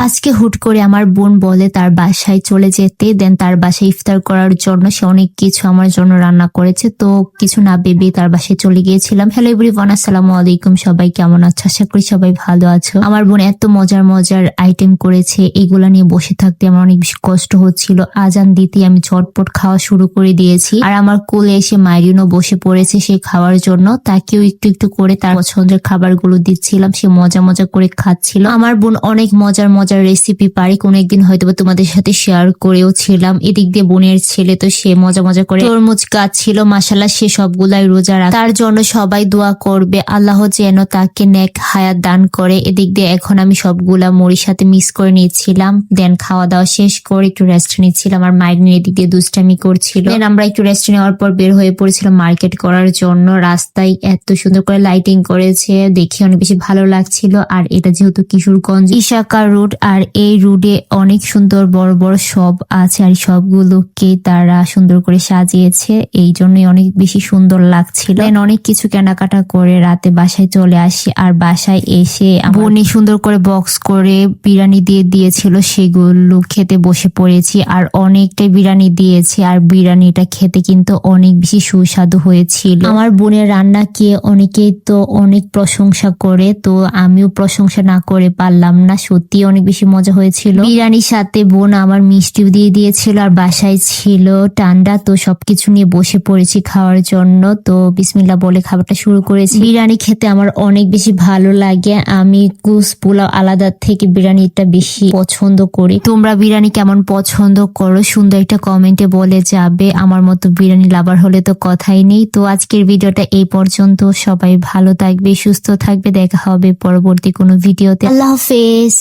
আজকে হুট করে আমার বোন বলে তার বাসায় চলে যেতে, দেন তার বাসায় ইফতার করার জন্য সে অনেক কিছু আমার জন্য রান্না করেছে। তো কিছু না ভেবে তার বাসায় চলে গিয়েছিলাম। হ্যালো এভরিওয়ান, আসসালামু আলাইকুম, সবাই কেমন আছো? আশা করি সবাই ভালো আছো। আমার বোন এত মজার মজার আইটেম করেছে, এগুলা নিয়ে বসে থাকতে আমার অনেক বেশি কষ্ট হচ্ছিল। আজান দিতে আমি ঝটপট খাওয়া শুরু করে দিয়েছি, আর আমার কোলে এসে মাইরিনও বসে পড়েছে সে খাওয়ার জন্য। তাকেও একটু একটু করে তার পছন্দের খাবারগুলো দিচ্ছিলাম, সে মজা মজা করে খাচ্ছিল। আমার বোন অনেক মজার মজার রেসিপি পারি, কোনো একদিন হয়তো তোমাদের সাথে শেয়ার করেও ছিলাম। এদিক দিয়ে বোনের ছেলে তো সে মজা মজা করে তরমুজ খাচ্ছিল, মাশাআল্লাহ সে সবগুলাই রোজা রাখে। তার জন্য সবাই দোয়া করবে আল্লাহ যেন তাকে নেক হায়াত দান করে। এদিক দিয়ে এখন আমি সবগুলা মুড়ির সাথে মিক্স করে নিচ্ছিলাম, দেন খাওয়া দাওয়া শেষ করে একটু রেস্ট নিচ্ছিলাম। আর মাইগ্রেন এদিক দিয়ে দুষ্টামি করছিল। দেন আমরা একটু রেস্ট নেওয়ার পর বের হয়ে পড়েছিলাম মার্কেট করার জন্য। রাস্তায় এত সুন্দর করে লাইটিং করেছে, দেখে অনেক বেশি ভালো লাগছিল। আর এটা যেহেতু কিশোরগঞ্জ ইশাকা রোড, আর এই রোডে অনেক সুন্দর বড় বড় শপ আছে, আর সবগুলোকে তারা সুন্দর করে সাজিয়েছে, এই জন্যই অনেক বেশি সুন্দর লাগছিল। অনেক কিছু কেনাকাটা করে রাতে বাসায় চলে আসি। আর বাসায় এসে বোনি সুন্দর করে বক্স করে বিরিয়ানি দিয়ে দিয়েছিল, সেগুলো খেতে বসে পড়েছি। আর অনেকটাই বিরিয়ানি দিয়েছে, আর বিরিয়ানিটা খেতে কিন্তু অনেক বেশি সুস্বাদু হয়েছিল। আমার বোনের রান্না কে অনেকেই তো অনেক প্রশংসা করে, তো আমিও প্রশংসা না করে পারলাম না, সত্যি অনেক বেশি মজা হয়েছিল। বিরিয়ানির সাথে বোন আমার মিষ্টিও দিয়ে দিয়েছিল, আর বাসায় ছিল ঠান্ডা, তো সবকিছু নিয়ে বসে পড়েছি খাওয়ার জন্য। তো বিসমিল্লাহ বলে খাবারটা শুরু করেছি। বিরিয়ানি খেতে আমার অনেক বেশি ভালো লাগে, আমি কুস পোলাও আলাদা থেকে বিরিয়ানিটা বেশি পছন্দ করি। তোমরা বিরিয়ানি কেমন পছন্দ করো সুন্দর একটা কমেন্টে বলে যাবে। আমার মতো বিরিয়ানি লাভার হলে তো কথাই নেই। তো আজকের ভিডিওটা এই পর্যন্ত, সবাই ভালো থাকবে, সুস্থ থাকবে, দেখা হবে পরবর্তী কোনো ভিডিওতে। আল্লাহ হাফেজ।